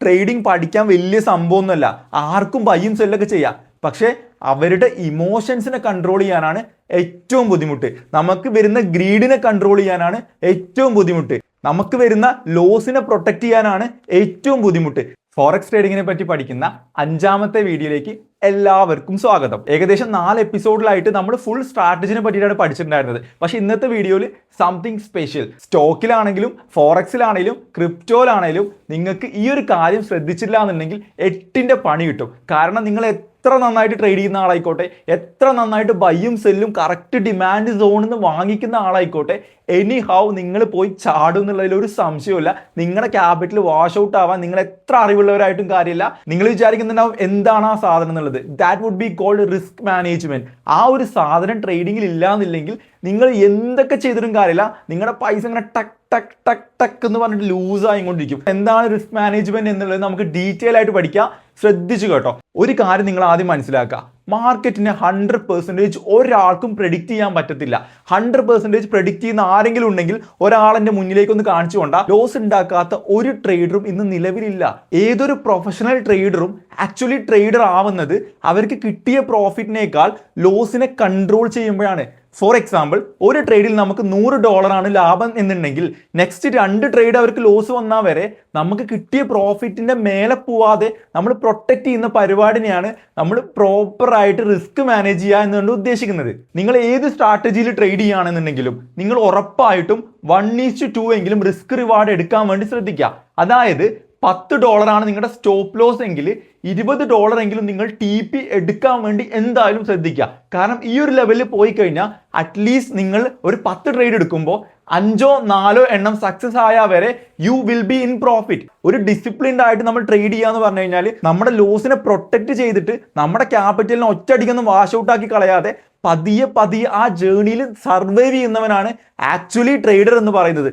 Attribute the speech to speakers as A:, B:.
A: Trading പഠിക്കാൻ വലിയ സംഭവമൊന്നുമല്ല, ആർക്കും ബൈയും സെല്ലൊക്കെ ചെയ്യാം. പക്ഷേ അവരുടെ ഇമോഷൻസിനെ കൺട്രോൾ ചെയ്യാനാണ് ഏറ്റവും ബുദ്ധിമുട്ട്. നമുക്ക് വരുന്ന ഗ്രീഡിനെ കൺട്രോൾ ചെയ്യാനാണ് ഏറ്റവും ബുദ്ധിമുട്ട്. നമുക്ക് വരുന്ന ലോസിനെ പ്രൊട്ടക്ട് ചെയ്യാനാണ് ഏറ്റവും ബുദ്ധിമുട്ട്. ഫോറക്സ് ട്രേഡിങ്ങിനെ പറ്റി പഠിക്കുന്ന 5ാമത്തെ വീഡിയോയിലേക്ക് എല്ലാവർക്കും സ്വാഗതം. ഏകദേശം 4 എപ്പിസോഡിലായിട്ട് നമ്മൾ ഫുൾ സ്ട്രാറ്റജിനെ പറ്റിയിട്ടാണ് പഠിച്ചിട്ടുണ്ടായിരുന്നത്. പക്ഷേ ഇന്നത്തെ വീഡിയോയിൽ സംതിങ് സ്പെഷ്യൽ. സ്റ്റോക്കിലാണെങ്കിലും ഫോറക്സിലാണെങ്കിലും ക്രിപ്റ്റോയിലാണെങ്കിലും നിങ്ങൾക്ക് ഈ ഒരു കാര്യം ശ്രദ്ധിച്ചില്ല എന്നുണ്ടെങ്കിൽ 8ന്റെ പണി കിട്ടും. കാരണം നിങ്ങൾ എത്ര നന്നായിട്ട് ട്രേഡ് ചെയ്യുന്ന ആളായിക്കോട്ടെ, എത്ര നന്നായിട്ട് ബൈയും സെല്ലും കറക്റ്റ് ഡിമാൻഡ് സോണിൽ നിന്ന് വാങ്ങിക്കുന്ന ആളായിക്കോട്ടെ, എനി ഹൗ നിങ്ങൾ പോയി ചാടും എന്നുള്ളതിൽ ഒരു സംശയമില്ല. നിങ്ങളുടെ ക്യാപിറ്റൽ വാഷ് ഔട്ട് ആവാൻ നിങ്ങൾ എത്ര അറിവുള്ളവരായിട്ടും കാര്യമില്ല. നിങ്ങൾ വിചാരിക്കുന്നുണ്ടാവും എന്താണ് ആ സാധനം എന്നുള്ളത്. That would be called risk management. ആ ഒരു സാധനം ട്രേഡിങ്ങിൽ ഇല്ല എന്നില്ലെങ്കിൽ നിങ്ങൾ എന്തൊക്കെ ചെയ്തിട്ടും കാര്യമില്ല, നിങ്ങളുടെ പൈസ ഇങ്ങനെ ടക്ക് ടക്ക് ടക്ക് ടക്ക് എന്ന് പറഞ്ഞിട്ട് ലൂസ് ആയിക്കൊണ്ടിരിക്കും. എന്താണ് റിസ്ക് മാനേജ്മെന്റ് എന്നുള്ളത് നമുക്ക് ഡീറ്റെയിൽ ആയിട്ട് പഠിക്കാം. ശ്രദ്ധിച്ചു കേട്ടോ. ഒരു കാര്യം നിങ്ങൾ ആദ്യം മനസ്സിലാക്കുക, മാർക്കറ്റിനെ 100% ഒരാൾക്കും പ്രെഡിക്റ്റ് ചെയ്യാൻ പറ്റത്തില്ല. 100% പ്രെഡിക്റ്റ് ചെയ്യുന്ന ആരെങ്കിലും ഉണ്ടെങ്കിൽ ഒരാളെന്റെ മുന്നിലേക്ക് ഒന്ന് കാണിച്ചു കൊണ്ടാ. ലോസ് ഉണ്ടാക്കാത്ത ഒരു ട്രേഡറും ഇന്ന് നിലവിലില്ല. ഏതൊരു പ്രൊഫഷണൽ ട്രേഡറും ആക്ച്വലി ട്രേഡർ ആവുന്നത് അവർക്ക് കിട്ടിയ പ്രോഫിറ്റിനേക്കാൾ ലോസിനെ കൺട്രോൾ ചെയ്യുമ്പോഴാണ്. ഫോർ എക്സാമ്പിൾ, ഒരു ട്രേഡിൽ നമുക്ക് $100 ലാഭം എന്നുണ്ടെങ്കിൽ നെക്സ്റ്റ് 2 ട്രേഡ് അവർക്ക് ലോസ് വന്നാൽ വരെ നമുക്ക് കിട്ടിയ പ്രോഫിറ്റിന്റെ മേലെ പോവാതെ നമ്മൾ പ്രൊട്ടക്ട് ചെയ്യുന്ന പരിപാടിനെയാണ് നമ്മൾ പ്രോപ്പറായിട്ട് റിസ്ക് മാനേജ് ചെയ്യുക എന്നുകൊണ്ട് ഉദ്ദേശിക്കുന്നത്. നിങ്ങൾ ഏത് സ്ട്രാറ്റജിയിൽ ട്രേഡ് ചെയ്യുകയാണെന്നുണ്ടെങ്കിലും നിങ്ങൾ ഉറപ്പായിട്ടും 1:2 എങ്കിലും റിസ്ക് റിവാർഡ് എടുക്കാൻ വേണ്ടി ശ്രദ്ധിക്കുക. അതായത് $10 നിങ്ങളുടെ സ്റ്റോപ്പ് ലോസ് എങ്കിൽ $20 എങ്കിലും നിങ്ങൾ TP എടുക്കാൻ വേണ്ടി എന്തായാലും ശ്രദ്ധിക്കുക. കാരണം ഈ ഒരു ലെവലിൽ പോയി കഴിഞ്ഞാൽ അറ്റ്ലീസ്റ്റ് നിങ്ങൾ ഒരു 10 ട്രേഡ് എടുക്കുമ്പോൾ 5-4 എണ്ണം സക്സസ് ആയാൽ വരെ you will be in profit. ഒരു ഡിസിപ്ലിൻഡ് ആയിട്ട് നമ്മൾ ട്രേഡ് ചെയ്യാന്ന് പറഞ്ഞു കഴിഞ്ഞാൽ നമ്മുടെ ലോസിനെ പ്രൊട്ടക്ട് ചെയ്തിട്ട് നമ്മുടെ ക്യാപിറ്റലിനെ ഒറ്റയടിക്കൊന്നും വാഷ് ഔട്ട് ആക്കി കളയാതെ പതിയെ ആ ജേർണിയിൽ സർവൈവ് ചെയ്യുന്നവനാണ് ആക്ച്വലി ട്രേഡർ എന്ന് പറയുന്നത്.